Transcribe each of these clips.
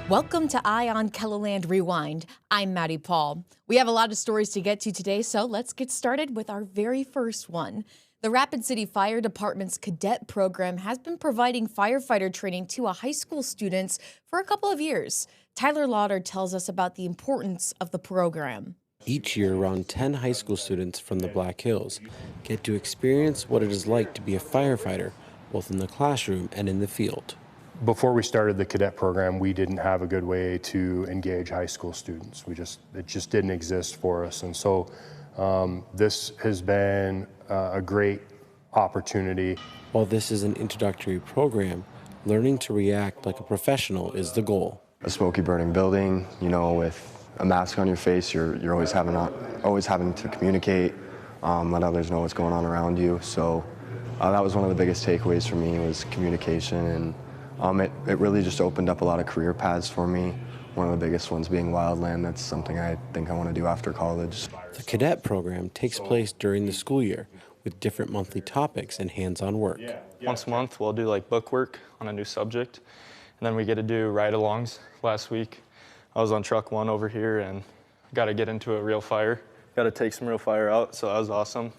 Welcome to Eye on KELOLAND Rewind. I'm Maddie Paul. We have a lot of stories to get to today, so let's get started with our very first one. The Rapid City Fire Department's cadet program has been providing firefighter training to high school students for a couple of years. Tyler Lauder tells us about the importance of the program. Each year, around 10 high school students from the Black Hills get to experience what it is like to be a firefighter, both in the classroom and in the field. Before we started the cadet program, we didn't have a good way to engage high school students. It just didn't exist for us. And so this has been a great opportunity. While this is an introductory program, learning to react like a professional is the goal. A smoky burning building, with a mask on your face, you're always having to communicate, let others know what's going on around you. So that was one of the biggest takeaways for me, was communication, and it really just opened up a lot of career paths for me. One of the biggest ones being wildland. That's something I think I want to do after college. The cadet program takes place during the school year with different monthly topics and hands-on work. Once a month we'll do like book work on a new subject, and then we get to do ride-alongs. Last week I was on truck 1 over here and got to get into a real fire. Got to take some real fire out, so that was awesome.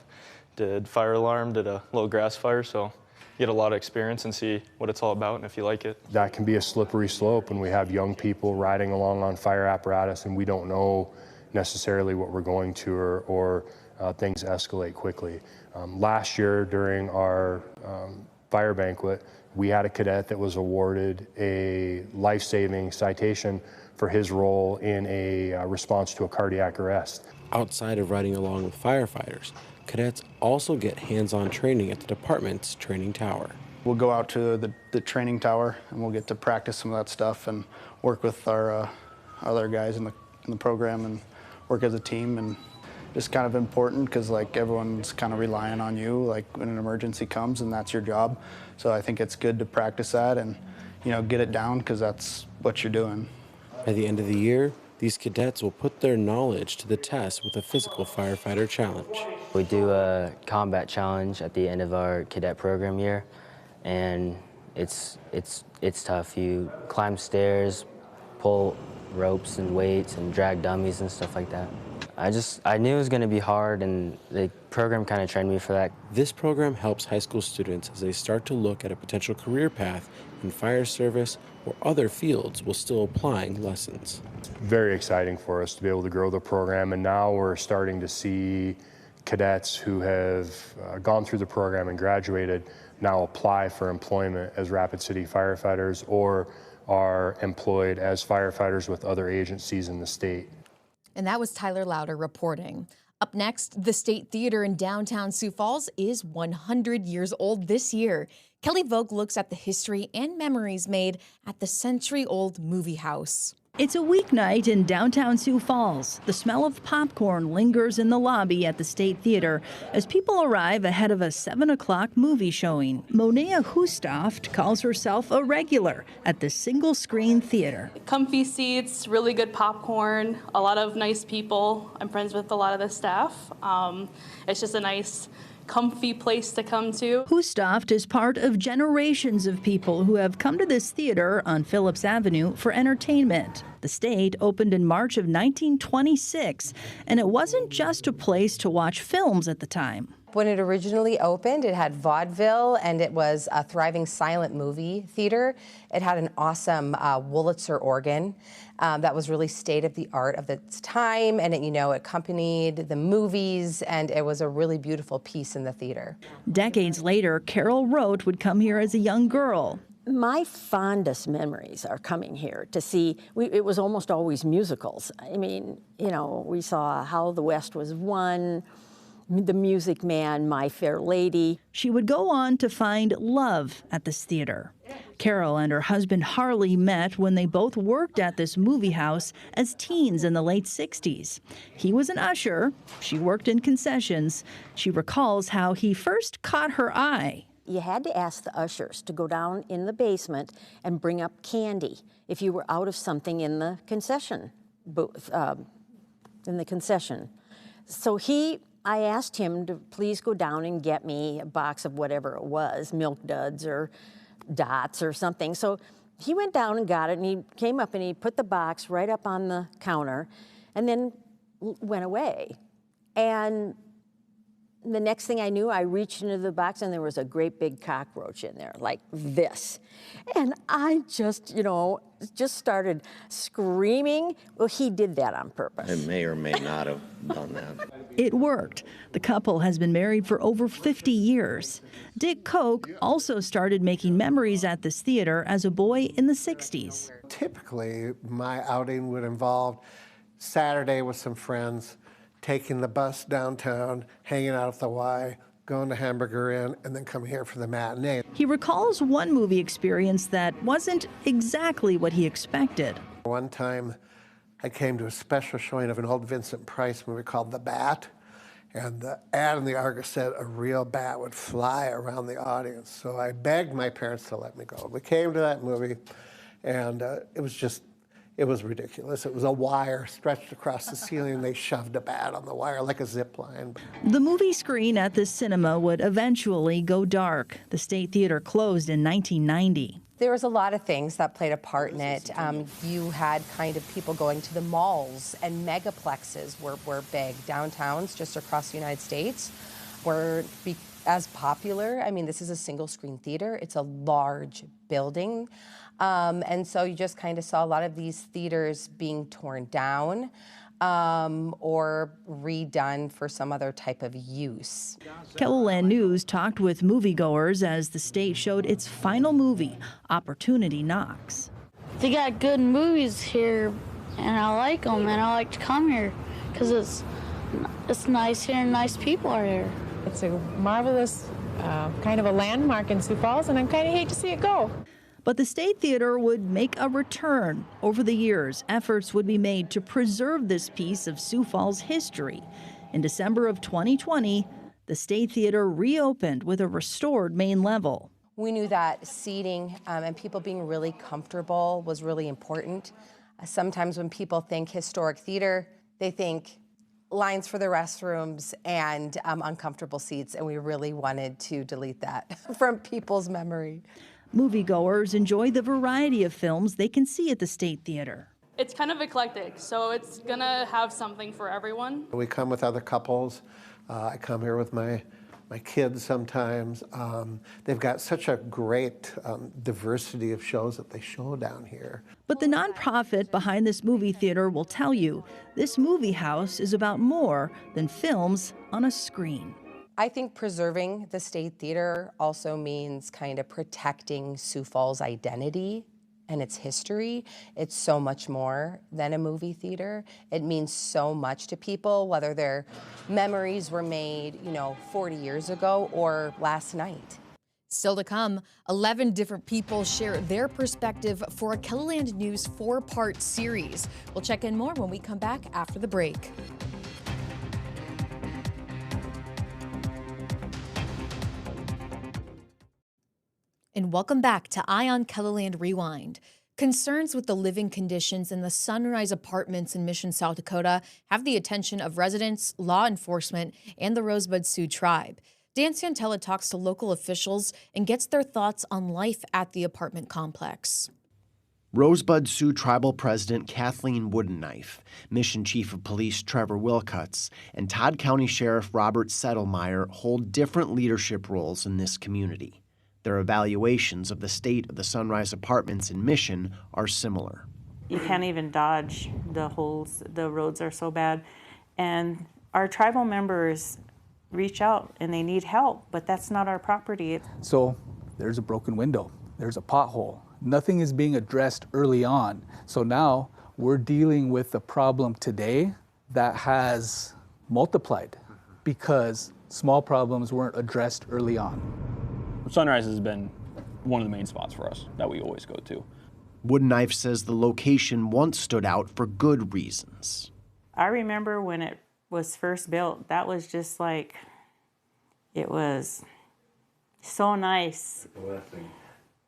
Did fire alarm, did a little grass fire, so get a lot of experience and see what it's all about and if you like it. That can be a slippery slope when we have young people riding along on fire apparatus and we don't know necessarily what we're going to, or things escalate quickly. Last year during our fire banquet, we had a cadet that was awarded a life-saving citation for his role in a response to a cardiac arrest. Outside of riding along with firefighters, cadets also get hands-on training at the department's training tower. We'll go out to the training tower and we'll get to practice some of that stuff and work with our other guys in the program and work as a team. And just kind of important because everyone's kind of relying on you when an emergency comes, and that's your job. So I think it's good to practice that and get it down, because that's what you're doing. By the end of the year, these cadets will put their knowledge to the test with a physical firefighter challenge. We do a combat challenge at the end of our cadet program year, and it's tough. You climb stairs, pull ropes and weights, and drag dummies and stuff like that. I knew it was going to be hard, and the program kind of trained me for that. This program helps high school students as they start to look at a potential career path in fire service or other fields while still applying lessons. Very exciting for us to be able to grow the program, and now we're starting to see cadets who have gone through the program and graduated now apply for employment as Rapid City firefighters or are employed as firefighters with other agencies in the state. And that was Tyler Lauder reporting. Up next, the State Theater in downtown Sioux Falls is 100 years old this year. Kelly Vogt looks at the history and memories made at the century-old movie house. It's a weeknight in downtown Sioux Falls. The smell of popcorn lingers in the lobby at the State Theater as people arrive ahead of a 7 o'clock movie showing. Monea Hustoft calls herself a regular at the single-screen theater. Comfy seats, really good popcorn, a lot of nice people. I'm friends with a lot of the staff. It's just a nice, comfy place to come to. Hustoft is part of generations of people who have come to this theater on Phillips Avenue for entertainment. The State opened in March of 1926, and it wasn't just a place to watch films at the time. When it originally opened, it had vaudeville, and it was a thriving silent movie theater. It had an awesome Wurlitzer organ that was really state of the art of its time, and it accompanied the movies, and it was a really beautiful piece in the theater. Decades later, Carol Rote would come here as a young girl. My fondest memories are coming here to see. It was almost always musicals. I mean, we saw How the West Was Won, The Music Man, My Fair Lady. She would go on to find love at this theater. Carol and her husband Harley met when they both worked at this movie house as teens in the late 60s. He was an usher. She worked in concessions. She recalls how he first caught her eye. You had to ask the ushers to go down in the basement and bring up candy if you were out of something in the concession booth, So I asked him to please go down and get me a box of whatever it was, Milk Duds or Dots or something. So he went down and got it, and he came up and he put the box right up on the counter and then went away. And the next thing I knew, I reached into the box and there was a great big cockroach in there, like this. And I just, just started screaming. Well, he did that on purpose. I may or may not have done that. It worked. The couple has been married for over 50 years. Dick Koch also started making memories at this theater as a boy in the 60s. Typically, my outing would involve Saturday with some friends, taking the bus downtown, hanging out at the Y, going to Hamburger Inn, and then coming here for the matinee. He recalls one movie experience that wasn't exactly what he expected. One time, I came to a special showing of an old Vincent Price movie called The Bat, and the ad in the Argus said a real bat would fly around the audience. So I begged my parents to let me go. We came to that movie, and it was ridiculous. It was a wire stretched across the ceiling, and they shoved a bat on the wire like a zip line. The movie screen at this cinema would eventually go dark. The State Theater closed in 1990. There was a lot of things that played a part in it. You had kind of people going to the malls, and megaplexes were big. Downtowns just across the United States were as popular. I mean, this is a single screen theater. It's a large building. And so you just kind of saw a lot of these theaters being torn down or redone for some other type of use. KELOLAND News talked with moviegoers as the state showed its final movie, Opportunity Knocks. They got good movies here, and I like them, and I like to come here because it's nice here and nice people are here. It's a marvelous kind of a landmark in Sioux Falls, and I kind of hate to see it go. But the State Theater would make a return. Over the years, efforts would be made to preserve this piece of Sioux Falls history. In December of 2020, the State Theater reopened with a restored main level. We knew that seating and people being really comfortable was really important. Sometimes when people think historic theater, they think lines for the restrooms and uncomfortable seats, and we really wanted to delete that from people's memory. Moviegoers enjoy the variety of films they can see at the State Theater. It's kind of eclectic, so it's gonna have something for everyone. We come with other couples. I come here with my kids sometimes. They've got such a great diversity of shows that they show down here. But the nonprofit behind this movie theater will tell you this movie house is about more than films on a screen. I think preserving the State Theater also means kind of protecting Sioux Falls' identity and its history. It's so much more than a movie theater. It means so much to people, whether their memories were made, 40 years ago or last night. Still to come, 11 different people share their perspective for a KELOLAND News 4-part series. We'll check in more when we come back after the break. And welcome back to Eye on KELOLAND Rewind. Concerns with the living conditions in the Sunrise Apartments in Mission, South Dakota have the attention of residents, law enforcement, and the Rosebud Sioux tribe. Dan Santella talks to local officials and gets their thoughts on life at the apartment complex. Rosebud Sioux Tribal President Kathleen Woodenknife, Mission Chief of Police Trevor Wilcuts, and Todd County Sheriff Robert Settlemyer hold different leadership roles in this community. Their evaluations of the state of the Sunrise Apartments in Mission are similar. You can't even dodge the holes. The roads are so bad. And our tribal members reach out and they need help, but that's not our property. So there's a broken window. There's a pothole. Nothing is being addressed early on. So now we're dealing with a problem today that has multiplied because small problems weren't addressed early on. Sunrise has been one of the main spots for us that we always go to. Woodenknife says the location once stood out for good reasons. I remember when it was first built, that was just like, it was so nice.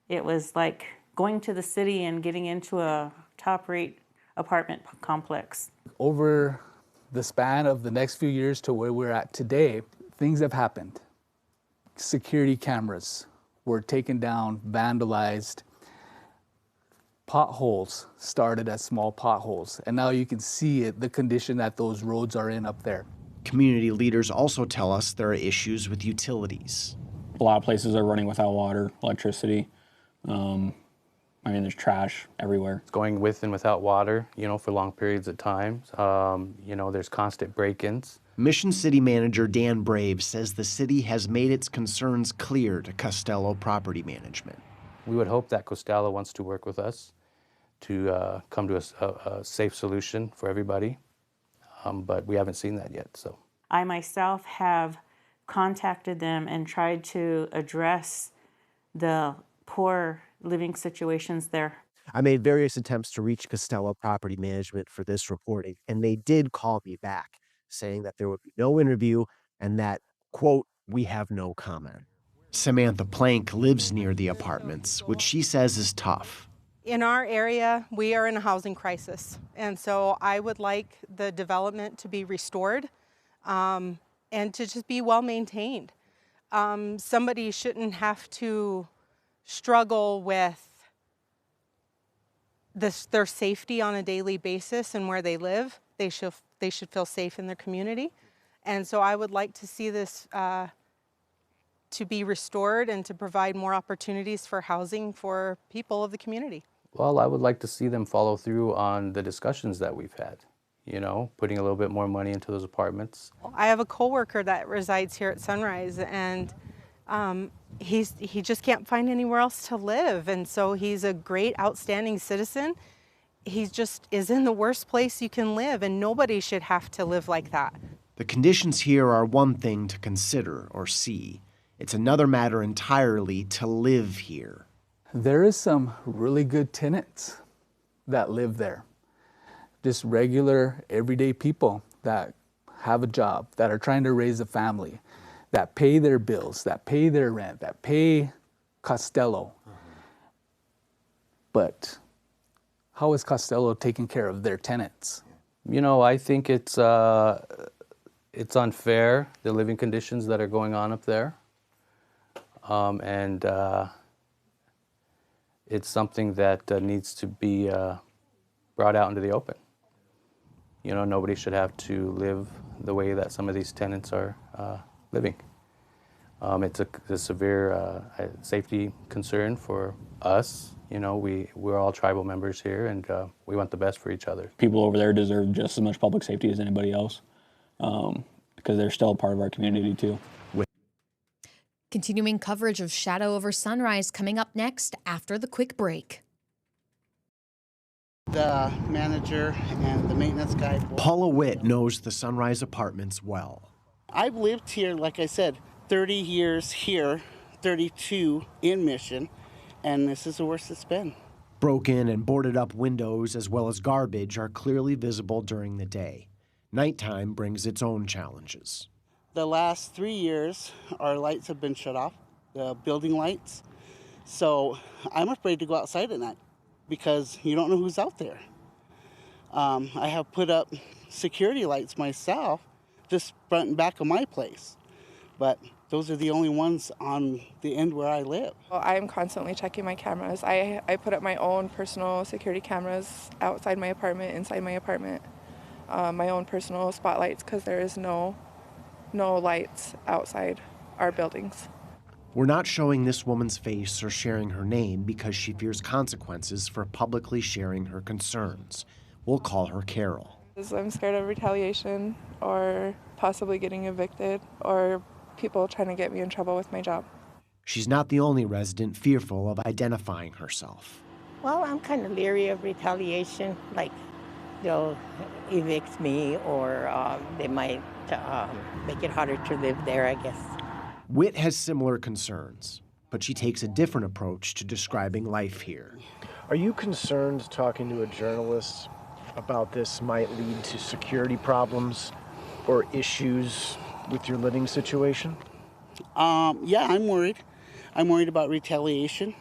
It was like going to the city and getting into a top-rate apartment complex. Over the span of the next few years to where we're at today, things have happened. Security cameras were taken down, vandalized. potholes started as small potholes, and now you can see it, the condition that those roads are in up there. Community leaders also tell us there are issues with utilities. A lot of places are running without water, electricity. I mean, there's trash everywhere. It's going with and without water, you know, for long periods of time. You know, there's constant break-ins. Mission City Manager Dan Brave says the city has made its concerns clear to Costello Property Management. We would hope that Costello wants to work with us to come to a safe solution for everybody, but we haven't seen that yet. So I myself have contacted them and tried to address the poor living situations there. I made various attempts to reach Costello Property Management for this reporting, and they did call me back, saying that there would be no interview and that, quote, we have no comment. Samantha Plank lives near the apartments, which she says is tough. In our area, we are in a housing crisis, and so I would like the development to be restored and to just be well maintained. Somebody shouldn't have to struggle with their safety on a daily basis and where they live. They should feel safe in their community. And so I would like to see this to be restored and to provide more opportunities for housing for people of the community. well, I would like to see them follow through on the discussions that we've had, you know, putting a little bit more money into those apartments. I have a coworker that resides here at Sunrise, and he just can't find anywhere else to live, and so he's a great, outstanding citizen. He just is in the worst place you can live, and nobody should have to live like that. The conditions here are one thing to consider or see. It's another matter entirely to live here. There is some really good tenants that live there. Just regular, everyday people that have a job, that are trying to raise a family, that pay their bills, that pay their rent, that pay Costello. But how is Costello taking care of their tenants? You know, I think it's unfair, the living conditions that are going on up there. It's something that needs to be brought out into the open. You know, nobody should have to live the way that some of these tenants are living. It's a severe safety concern for us. You know, we're all tribal members here, and we want the best for each other. People over there deserve just as much public safety as anybody else, because they're still a part of our community too. Continuing coverage of Shadow Over Sunrise coming up next after the quick break. The manager and the maintenance guy. Paula Witt knows the Sunrise Apartments well. I've lived here, like I said, 30 years here, 32 in Mission, and this is the worst it's been. Broken and boarded up windows as well as garbage are clearly visible during the day. Nighttime brings its own challenges. The last 3 years, our lights have been shut off, the building lights. So I'm afraid to go outside at night because you don't know who's out there. I have put up security lights myself, just front and back of my place. But those are the only ones on the end where I live. Well, I'm constantly checking my cameras. I put up my own personal security cameras outside my apartment, inside my apartment, my own personal spotlights, because there is no lights outside our buildings. We're not showing this woman's face or sharing her name because she fears consequences for publicly sharing her concerns. We'll call her Carol. I'm scared of retaliation or possibly getting evicted or people trying to get me in trouble with my job. She's not the only resident fearful of identifying herself. Well, I'm kind of leery of retaliation, like they'll evict me or they might make it harder to live there, I guess. Witt has similar concerns, but she takes a different approach to describing life here. Are you concerned talking to a journalist about this might lead to security problems or issues with your living situation? Yeah, I'm worried. I'm worried about retaliation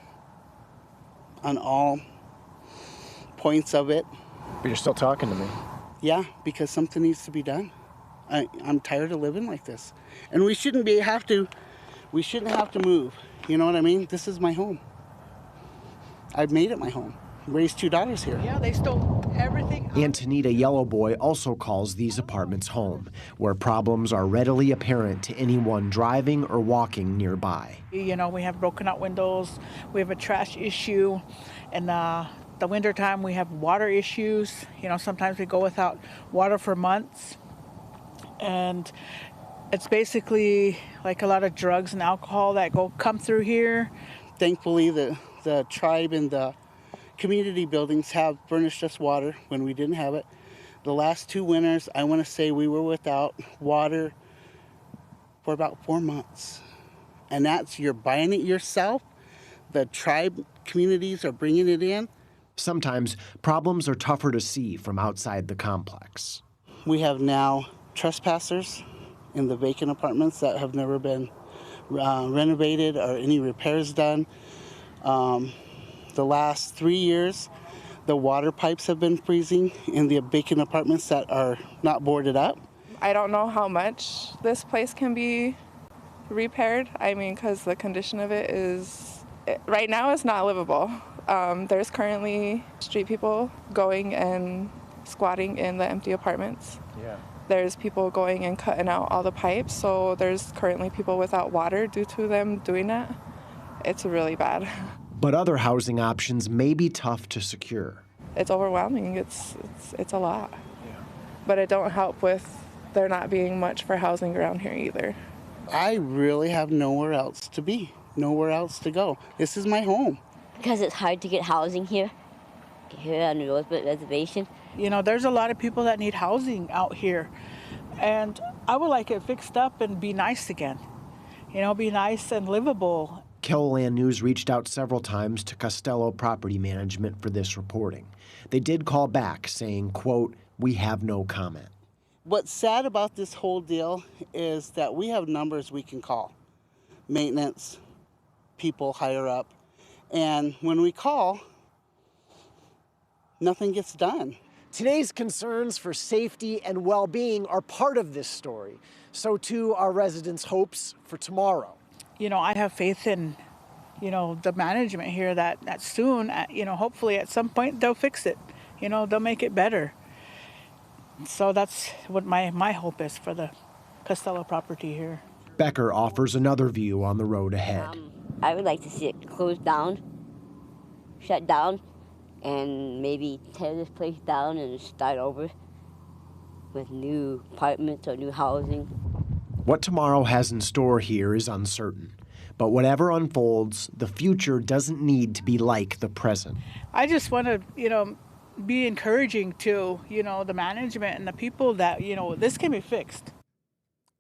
on all points of it. But you're still talking to me. Yeah, because something needs to be done. I'm tired of living like this. And we shouldn't have to move. You know what I mean? This is my home. I've made it my home. raised $2 here. Yeah, they stole everything. Antonita Yellowboy also calls these apartments home, where problems are readily apparent to anyone driving or walking nearby. You know, we have broken out windows, we have a trash issue, and the winter time we have water issues. You know, sometimes we go without water for months, and it's basically like a lot of drugs and alcohol that come through here. Thankfully, the tribe and the community buildings have furnished us water when we didn't have it. The last 2 winters, I want to say we were without water for about 4 months. And that's, you're buying it yourself. The tribe communities are bringing it in. Sometimes problems are tougher to see from outside the complex. We have now trespassers in the vacant apartments that have never been renovated or any repairs done. The last 3 years, the water pipes have been freezing in the vacant apartments that are not boarded up. I don't know how much this place can be repaired. I mean, because the condition of it is, right now it's not livable. There's currently street people going and squatting in the empty apartments. Yeah. There's people going and cutting out all the pipes, so there's currently people without water due to them doing that. It's really bad. But other housing options may be tough to secure. It's overwhelming. It's a lot. Yeah. But it don't help with there not being much for housing around here either. I really have nowhere else to be, nowhere else to go. This is my home. Because it's hard to get housing here on the Rosebud Reservation. You know, there's a lot of people that need housing out here, and I would like it fixed up and be nice again. You know, be nice and livable. KELOLAND News reached out several times to Costello Property Management for this reporting. They did call back saying, quote, "We have no comment." What's sad about this whole deal is that we have numbers we can call. Maintenance, people higher up. And when we call, nothing gets done. Today's concerns for safety and well-being are part of this story. So too are residents' hopes for tomorrow. You know, I have faith in, you know, the management here that soon, you know, hopefully at some point they'll fix it. You know, they'll make it better. So that's what my hope is for the Costello property here. Becker offers another view on the road ahead. I would like to see it closed down, shut down, and maybe tear this place down and start over with new apartments or new housing. What tomorrow has in store here is uncertain. But whatever unfolds, the future doesn't need to be like the present. I just want to, you know, be encouraging to, you know, the management and the people that, you know, this can be fixed.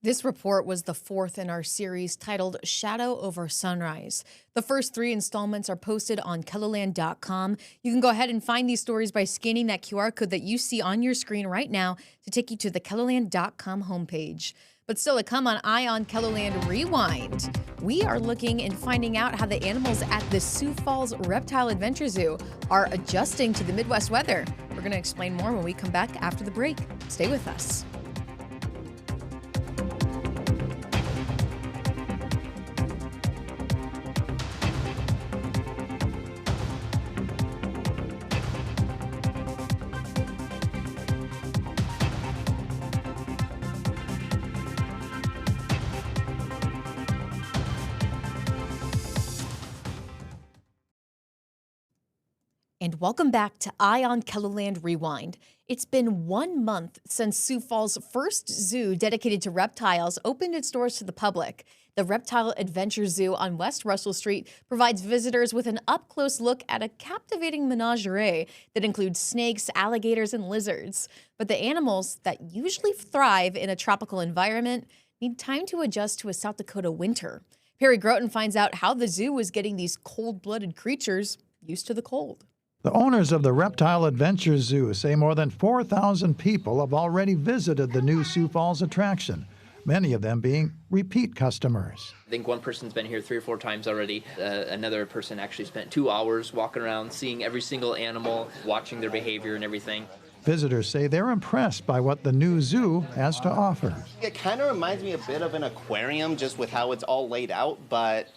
This report was the 4th in our series titled Shadow Over Sunrise. The first 3 installments are posted on KELOLAND.com. You can go ahead and find these stories by scanning that QR code that you see on your screen right now to take you to the KELOLAND.com homepage. But still to come on Eye on KELOLAND Rewind, we are looking and finding out how the animals at the Sioux Falls Reptile Adventure Zoo are adjusting to the Midwest weather. We're going to explain more when we come back after the break. Stay with us. And welcome back to Eye on KELOLAND Rewind. It's been 1 month since Sioux Falls' first zoo dedicated to reptiles opened its doors to the public. The Reptile Adventure Zoo on West Russell Street provides visitors with an up-close look at a captivating menagerie that includes snakes, alligators, and lizards. But the animals that usually thrive in a tropical environment need time to adjust to a South Dakota winter. Perry Groten finds out how the zoo is getting these cold-blooded creatures used to the cold. The owners of the Reptile Adventure Zoo say more than 4,000 people have already visited the new Sioux Falls attraction, many of them being repeat customers. I think one person's been here 3 or 4 times already. Another person actually spent 2 hours walking around, seeing every single animal, watching their behavior and everything. Visitors say they're impressed by what the new zoo has to offer. It kind of reminds me a bit of an aquarium just with how it's all laid out, but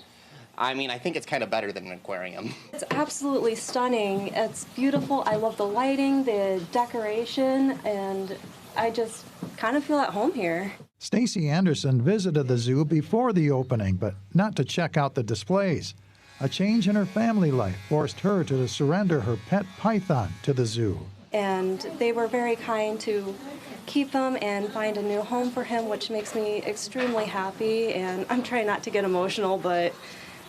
I mean, I think it's kind of better than an aquarium. It's absolutely stunning. It's beautiful. I love the lighting, the decoration, and I just kind of feel at home here. Stacy Anderson visited the zoo before the opening, but not to check out the displays. A change in her family life forced her to surrender her pet python to the zoo. And they were very kind to keep him and find a new home for him, which makes me extremely happy. And I'm trying not to get emotional, but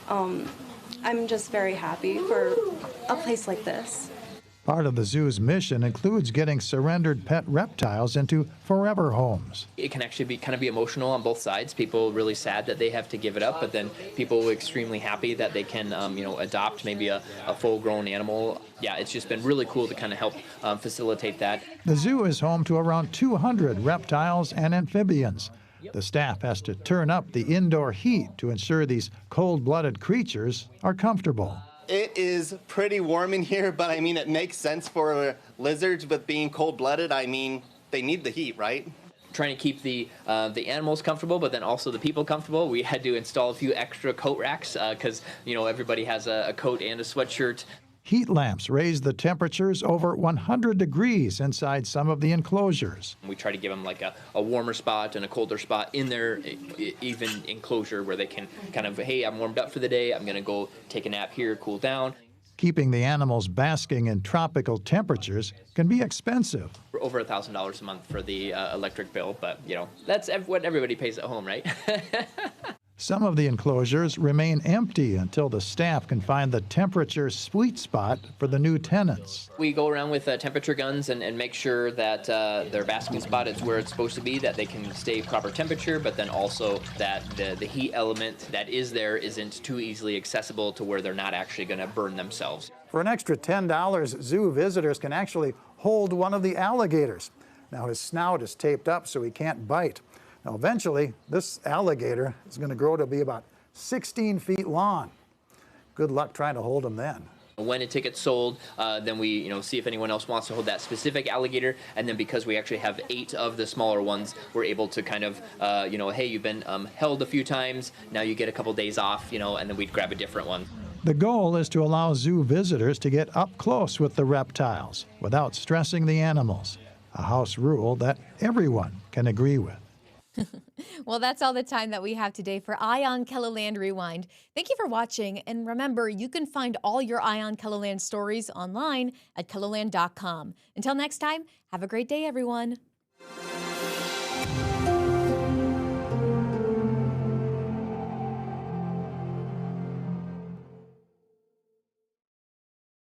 I'm just very happy for a place like this. Part of the zoo's mission includes getting surrendered pet reptiles into forever homes. It can actually be emotional on both sides. People really sad that they have to give it up, but then people extremely happy that they can, adopt maybe a full-grown animal. Yeah, it's just been really cool to kind of help facilitate that. The zoo is home to around 200 reptiles and amphibians. The staff has to turn up the indoor heat to ensure these cold-blooded creatures are comfortable. It is pretty warm in here, but I mean, it makes sense for lizards with being cold-blooded. I mean, they need the heat, right? Trying to keep the animals comfortable, but then also the people comfortable. We had to install a few extra coat racks because, everybody has a coat and a sweatshirt. Heat lamps raise the temperatures over 100 degrees inside some of the enclosures. We try to give them like a warmer spot and a colder spot in their even enclosure where they can kind of, hey, I'm warmed up for the day, I'm going to go take a nap here, cool down. Keeping the animals basking in tropical temperatures can be expensive. We're over $1,000 a month for the electric bill, but, that's what everybody pays at home, right? Some of the enclosures remain empty until the staff can find the temperature sweet spot for the new tenants. We go around with temperature guns and make sure that their basking spot is where it's supposed to be, that they can stay proper temperature, but then also that the heat element that is there isn't too easily accessible to where they're not actually going to burn themselves. For an extra $10, zoo visitors can actually hold one of the alligators. Now his snout is taped up so he can't bite. Now, eventually, this alligator is going to grow to be about 16 feet long. Good luck trying to hold him then. When a ticket's sold, then we see if anyone else wants to hold that specific alligator, and then because we actually have 8 of the smaller ones, we're able to kind of, hey, you've been held a few times, now you get a couple days off, and then we'd grab a different one. The goal is to allow zoo visitors to get up close with the reptiles without stressing the animals, a house rule that everyone can agree with. Well, that's all the time that we have today for Eye on KELOLAND Rewind. Thank you for watching, and remember, you can find all your Eye on KELOLAND stories online at KELOLAND.com. Until next time, have a great day, everyone.